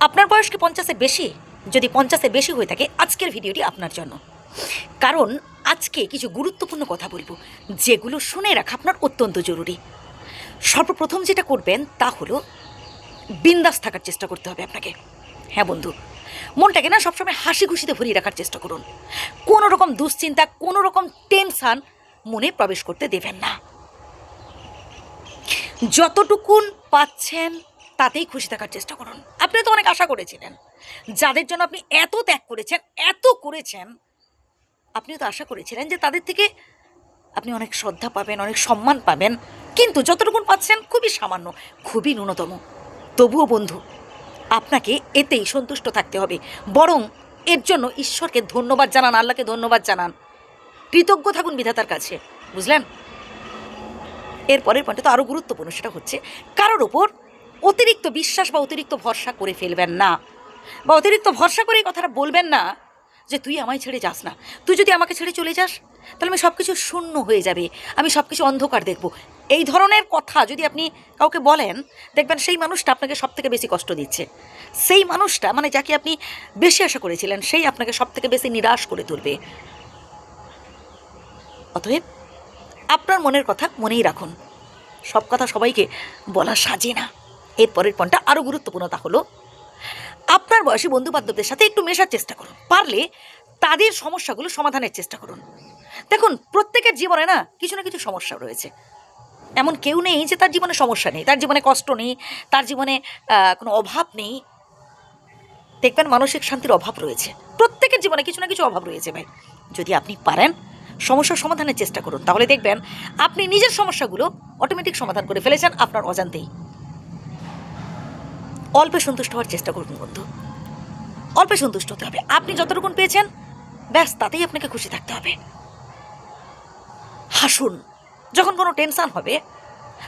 আপনার বয়স কি 50-এর বেশি? যদি 50-এর বেশি হয়ে থাকে আজকের ভিডিওটি আপনার জন্য। কারণ আজকে কিছু গুরুত্বপূর্ণ কথা বলবো, যেগুলো শুনে রাখা আপনার অত্যন্ত জরুরি। সর্বপ্রথম যেটা করবেন তা হলো বিন্দাস থাকার চেষ্টা করতে হবে আপনাকে। হ্যাঁ বন্ধু, মনটাকে না সবসময় হাসি খুশিতে ভরিয়ে রাখার চেষ্টা করুন। কোনো রকম দুশ্চিন্তা, কোনো রকম টেনশান মনে প্রবেশ করতে দেবেন না। যতটুকুন পাচ্ছেন তাতেই খুশি থাকার চেষ্টা করুন। আপনি তো অনেক আশা করেছিলেন, যাদের জন্য আপনি এত ত্যাগ করেছেন, এত করেছেন, আপনিও তো আশা করেছিলেন যে তাদের থেকে আপনি অনেক শ্রদ্ধা পাবেন, অনেক সম্মান পাবেন, কিন্তু যতটুকুন পাচ্ছেন খুবই সামান্য, খুবই ন্যূনতম। তবুও বন্ধু, আপনাকে এতেই সন্তুষ্ট থাকতে হবে। বরং এর জন্য ঈশ্বরকে ধন্যবাদ জানান, আল্লাহকে ধন্যবাদ জানান, কৃতজ্ঞ থাকুন বিধাতার কাছে। বুঝলেন? এর পরের পয়েন্টটা তো আরও গুরুত্বপূর্ণ, সেটা হচ্ছে কারোর ওপর অতিরিক্ত বিশ্বাস বা অতিরিক্ত ভরসা করে ফেলবেন না, বা অতিরিক্ত ভরসা করে এই কথাটা বলবেন না যে তুই আমায় ছেড়ে যাস না, তুই যদি আমাকে ছেড়ে চলে যাস তাহলে আমি সব কিছু শূন্য হয়ে যাবে, আমি সব কিছু অন্ধকার দেখব। এই ধরনের কথা যদি আপনি কাউকে বলেন, দেখবেন সেই মানুষটা আপনাকে সব থেকে বেশি কষ্ট দিচ্ছে। সেই মানুষটা, মানে যাকে আপনি বেশি আশা করেছিলেন, সেই আপনাকে সব থেকে বেশি নিরাশ করে তুলবে। অতএব আপনার মনের কথা মনেই রাখুন। সব কথা সবাইকে বলা সাজে না। এর পরের পয়েন্টটা আরও গুরুত্বপূর্ণ, তা হলো আপনার বয়সী বন্ধুবান্ধবদের সাথে একটু মেশার চেষ্টা করুন। পারলে তাদের সমস্যাগুলো সমাধানের চেষ্টা করুন। দেখুন, প্রত্যেকের জীবনে না কিছু না কিছু সমস্যা রয়েছে। এমন কেউ নেই যে তার জীবনে সমস্যা নেই, তার জীবনে কষ্ট নেই, তার জীবনে কোনো অভাব নেই। দেখবেন মানসিক শান্তির অভাব রয়েছে, প্রত্যেকের জীবনে কিছু না কিছু অভাব রয়েছে ভাই। যদি আপনি পারেন সমস্যার সমাধানের চেষ্টা করুন, তাহলে দেখবেন আপনি নিজের সমস্যাগুলো অটোমেটিক সমাধান করে ফেলেছেন আপনার অজান্তেই। অল্পে সন্তুষ্ট হওয়ার চেষ্টা করুন বন্ধু, অল্পে সন্তুষ্ট হতে হবে। আপনি যতটুকুন পেয়েছেন ব্যাস তাতেই আপনাকে খুশি থাকতে হবে। হাসুন, যখন কোনো টেনশান হবে,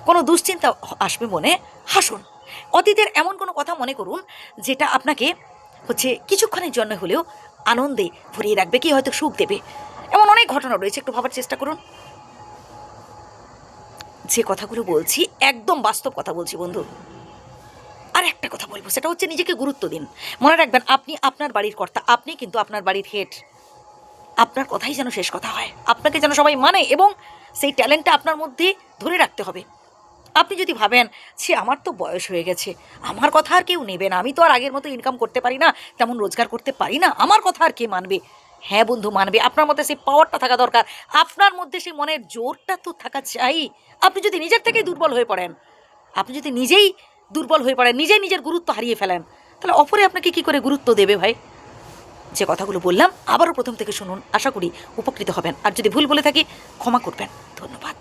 কোনো দুশ্চিন্তা আসবে মনে, হাসুন। অতীতের এমন কোনো কথা মনে করুন যেটা আপনাকে কিছুক্ষণের জন্য হলেও আনন্দে ভরিয়ে রাখবে, কি হয়তো সুখ দেবে। এমন অনেক ঘটনা রয়েছে, একটু ভাবার চেষ্টা করুন। যে কথাগুলো বলছি একদম বাস্তব কথা বলছি বন্ধু। আর একটা কথা বলবো, সেটা হচ্ছে নিজেকে গুরুত্ব দিন। মনে রাখবেন, আপনি আপনার বাড়ির কর্তা, আপনি কিন্তু আপনার বাড়ির হেড। আপনার কথাই যেন শেষ কথা হয়, আপনাকে যেন সবাই মানে, এবং সেই ট্যালেন্টটা আপনার মধ্যে ধরে রাখতে হবে। আপনি যদি ভাবেন সে আমার তো বয়স হয়ে গেছে, আমার কথা আর কেউ নেবে না, আমি তো আর আগের মতো ইনকাম করতে পারি না, তেমন রোজগার করতে পারি না, আমার কথা আর কে মানবে? হ্যাঁ বন্ধু, মানবে। আপনার মধ্যে সেই পাওয়ারটা থাকা দরকার, আপনার মধ্যে সেই মনের জোরটা তো থাকা চাই। আপনি যদি নিজের থেকেই দুর্বল হয়ে পড়েন, আপনি যদি নিজেই দুর্বল হয়ে পড়েন, নিজেই নিজের গুরুত্ব হারিয়ে ফেলেন, তাহলে অপরে আপনাকে কী করে গুরুত্ব দেবে ভাই? যে কথাগুলো বললাম আবারও প্রথম থেকে শুনুন, আশা করি উপকৃত হবেন। আর যদি ভুল বলে থাকি ক্ষমা করবেন। ধন্যবাদ।